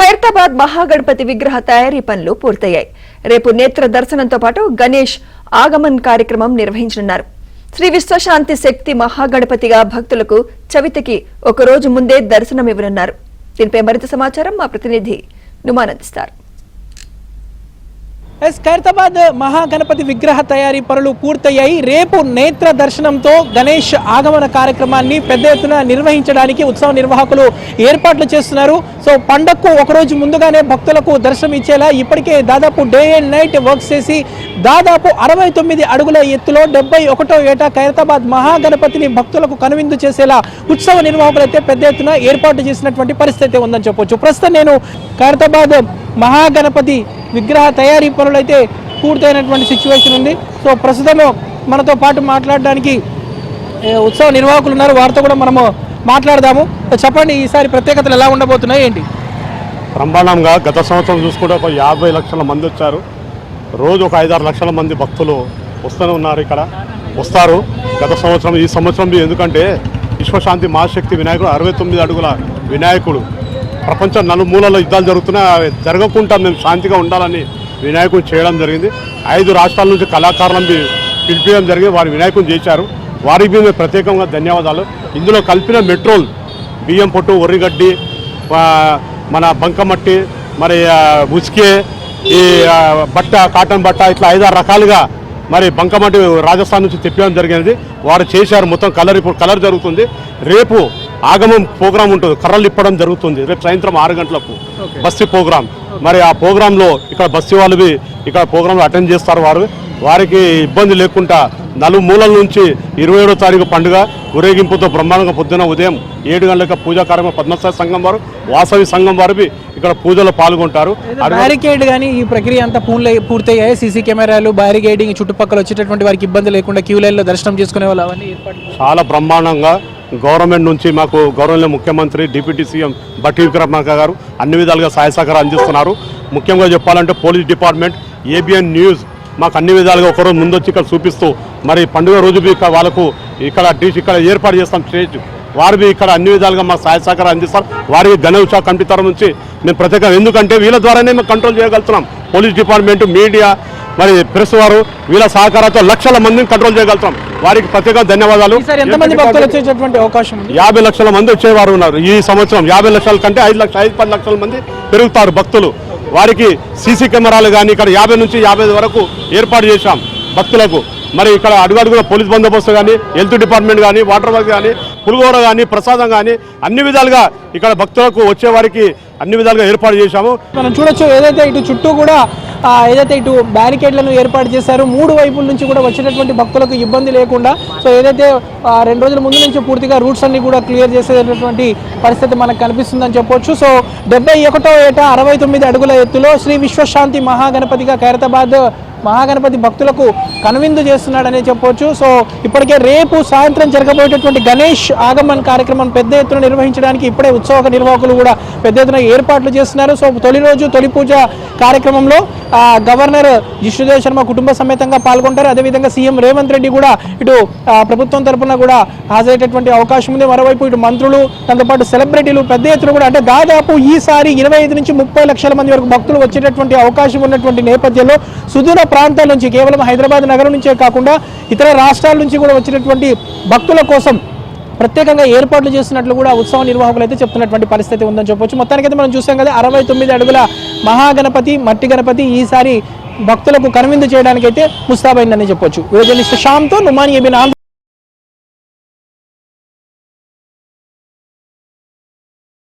ఖైరతాబాద్ మహాగణపతి విగ్రహ తయారీ పనులు పూర్తయ్యాయి. రేపు నేత్ర దర్శనంతో పాటు గణేష్ ఆగమన్ కార్యక్రమం నిర్వహించనున్నారు. శ్రీ విశ్వశాంతి శక్తి మహాగణపతిగా భక్తులకు చవితికి ఒక రోజు ముందే దర్శనమివ్వనున్నారు. దీనిపై మరింత సమాచారం మా ప్రతినిధి నుమాన్ అందిస్తారు. ఖైరతాబాద్ మహాగణపతి విగ్రహ తయారీ పనులు పూర్తయ్యాయి. రేపు నేత్ర దర్శనంతో గణేష్ ఆగమన కార్యక్రమాన్ని పెద్ద ఎత్తున నిర్వహించడానికి ఉత్సవ నిర్వాహకులు ఏర్పాట్లు చేస్తున్నారు. సో పండగకు ఒకరోజు ముందుగానే భక్తులకు దర్శనం ఇచ్చేలా ఇప్పటికే దాదాపు డే అండ్ నైట్ వర్క్స్ చేసి దాదాపు 69 అడుగుల ఎత్తులో 71వ ఏటా ఖైరతాబాద్ మహాగణపతిని భక్తులకు కనువిందు చేసేలా ఉత్సవ నిర్వాహకులు అయితే పెద్ద ఎత్తున ఏర్పాటు చేసినటువంటి పరిస్థితి ఉందని చెప్పొచ్చు. ప్రస్తుతం నేను ఖైరతాబాద్ మహాగణపతి విగ్రహ తయారీ పనులు అయితే పూర్తయినటువంటి సిచ్యువేషన్ ఉంది. సో ప్రస్తుతం మనతో పాటు మాట్లాడడానికి ఉత్సవ నిర్వాహకులు ఉన్నారు. వారితో కూడా మనము మాట్లాడదాము. చెప్పండి, ఈసారి ప్రత్యేకతలు ఎలా ఉండబోతున్నాయి, ఏంటి? బ్రహ్మాండంగా గత సంవత్సరం చూసుకుంటే ఒక 50 లక్షల మంది వచ్చారు. రోజు ఒక 5-6 లక్షల మంది భక్తులు వస్తూనే ఉన్నారు, ఇక్కడ వస్తారు. గత సంవత్సరం ఈ సంవత్సరం ఎందుకంటే విశ్వశాంతి మహాశక్తి వినాయకుడు 69 అడుగుల వినాయకుడు ప్రపంచం నలుమూలలో యుద్ధాలు జరుగుతున్నాయి, జరగకుండా మేము శాంతిగా ఉండాలని వినాయకుని చేయడం జరిగింది. 5 రాష్ట్రాల నుంచి కళాకారులను పిలిపించడం జరిగింది. వారి వినాయకుని చేశారు. వారికి మేము ప్రత్యేకంగా ధన్యవాదాలు. ఇందులో కలిపిన మెట్రోల్ బియ్యం పొట్టు, ఒర్రిగడ్డి, మన బంకమట్టి, మరి ఉసికే, ఈ బట్ట, కాటన్ బట్ట, ఇట్లా 5-6 రకాలుగా మరి బంకమట్టి రాజస్థాన్ నుంచి తెప్పడం జరిగింది. వారు చేశారు. మొత్తం కలర్, ఇప్పుడు కలర్ జరుగుతుంది. రేపు ఆగమం ప్రోగ్రాం ఉంటుంది, కర్రలు ఇప్పడం జరుగుతుంది. రేపు సాయంత్రం 6 గంటలకు బస్తీ ప్రోగ్రాం. మరి ఆ ప్రోగ్రాంలో ఇక్కడ బస్తీ వాళ్ళు ఇక్కడ ప్రోగ్రాంలో అటెండ్ చేస్తారు. వారికి ఇబ్బంది లేకుండా నలుమూలల నుంచి 27వ తారీఖు పండుగ ఊరేగింపుతో బ్రహ్మాండంగా పొద్దున ఉదయం 7 గంటలకు పూజా కార్యక్రమం పద్మశాలి సంఘం వారు, వాసవి సంఘం వారు ఇక్కడ పూజలో పాల్గొంటారు. బ్యారికేడ్ కానీ ఈ ప్రక్రియ అంతా పూర్తయ్యాయి. సీసీ కెమెరాలు, బ్యారికేడింగ్, చుట్టుపక్కల వచ్చేటటువంటి వారికి ఇబ్బంది లేకుండా క్యూ లైన్లో దర్శనం చేసుకునే వాళ్ళు అవన్నీ చాలా బ్రహ్మాండంగా గవర్నమెంట్ నుంచి మాకు గౌరవనీయ ముఖ్యమంత్రి, డిప్యూటీ సీఎం బట్టి విక్రమార్క గారు అన్ని విధాలుగా సహాయ సహకారం అందిస్తున్నారు. ముఖ్యంగా చెప్పాలంటే పోలీస్ డిపార్ట్మెంట్, ఏబిఎన్ న్యూస్ మాకు అన్ని విధాలుగా ఒకరోజు ముందు వచ్చి ఇక్కడ చూపిస్తూ మరి పండుగ రోజు వాళ్ళకు ఇక్కడ ఏర్పాటు చేస్తాం స్టేజ్. వారు ఇక్కడ అన్ని విధాలుగా మాకు సహాయ సహకారం అందిస్తారు. వారికి గణేష్ కమిటీ తరఫు నుంచి మేము ప్రత్యేకంగా, ఎందుకంటే వీళ్ళ ద్వారానే మేము కంట్రోల్ చేయగలుగుతున్నాం. పోలీస్ డిపార్ట్మెంట్, మీడియా, మరి ప్రెస్ వారు వీళ్ళ సహకారంతో లక్షల మందిని కంట్రోల్ చేయగలుగుతాం. వారికి ప్రత్యేకంగా ధన్యవాదాలు. 50 లక్షల మంది వచ్చేవారు ఉన్నారు. ఈ సంవత్సరం 50 లక్షల కంటే 5-10 లక్షల మంది పెరుగుతారు భక్తులు. వారికి సీసీ కెమెరాలు కానీ ఇక్కడ 50 నుంచి 55 వరకు ఏర్పాటు చేశాం భక్తులకు. మరి ఇక్కడ అడుగడుగున పోలీస్ బందోబస్తు కానీ, హెల్త్ డిపార్ట్మెంట్ కానీ, వాటర్ వర్క్ కానీ, పులిగోర కానీ, ప్రసాదం కానీ అన్ని విధాలుగా ఇక్కడ భక్తులకు వచ్చేవారికి అన్ని విధాలుగా ఏర్పాటు చేశాము. మనం చూడొచ్చు, ఏదైతే ఇటు చుట్టూ కూడా ఏదైతే ఇటు బ్యారికేడ్లను ఏర్పాటు చేశారు, 3 వైపుల నుంచి కూడా వచ్చేటటువంటి భక్తులకు ఇబ్బంది లేకుండా. సో ఏదైతే 2 రోజుల ముందు నుంచి పూర్తిగా రూట్స్ అన్ని కూడా క్లియర్ చేసేటటువంటి పరిస్థితి మనకు కనిపిస్తుందని చెప్పొచ్చు. సో 71వ ఏటా 69 అడుగుల ఎత్తులో శ్రీ విశ్వశాంతి మహాగణపతిగా ఖైరతాబాద్ మహాగణపతి భక్తులకు కనువిందు చేస్తున్నాడని చెప్పొచ్చు. సో ఇప్పటికే రేపు సాయంత్రం జరగబోయేటటువంటి గణేష్ ఆగమన్ కార్యక్రమం పెద్ద ఎత్తున నిర్వహించడానికి ఇప్పుడే ఉత్సవ నిర్వాహకులు కూడా పెద్ద ఎత్తున ఏర్పాట్లు చేస్తున్నారు. సో తొలి రోజు తొలి పూజ కార్యక్రమంలో గవర్నర్ జిష్ణుదేవ్ శర్మ కుటుంబ సమేతంగా పాల్గొంటారు. అదేవిధంగా సీఎం రేవంత్ రెడ్డి కూడా ఇటు ప్రభుత్వం తరఫున కూడా హాజరయ్యేటటువంటి అవకాశం ఉంది. మరోవైపు ఇటు మంత్రులు, దాంతోపాటు సెలబ్రిటీలు పెద్ద ఎత్తున కూడా, అంటే దాదాపు ఈసారి 25 నుంచి 30 లక్షల మంది వరకు భక్తులు వచ్చేటటువంటి అవకాశం ఉన్నటువంటి నేపథ్యంలో సుదూర ప్రాంతాల నుంచి, కేవలం హైదరాబాద్ నగరం నుంచే కాకుండా ఇతర రాష్ట్రాల నుంచి కూడా వచ్చినటువంటి భక్తుల కోసం ప్రత్యేకంగా ఏర్పాట్లు చేస్తున్నట్లు కూడా ఉత్సవ నిర్వాహకులు అయితే చెప్తున్నటువంటి పరిస్థితి ఉందని చెప్పొచ్చు. మొత్తానికైతే మనం చూసాం కదా, 69 అడుగుల మహాగణపతి, మట్టి గణపతి ఈసారి భక్తులకు కనువిందు చేయడానికైతే ముస్తాబైందని చెప్పొచ్చు. జర్నలిస్ట్ శ్యామ్తో నుమాన్, ఏబిఎన్.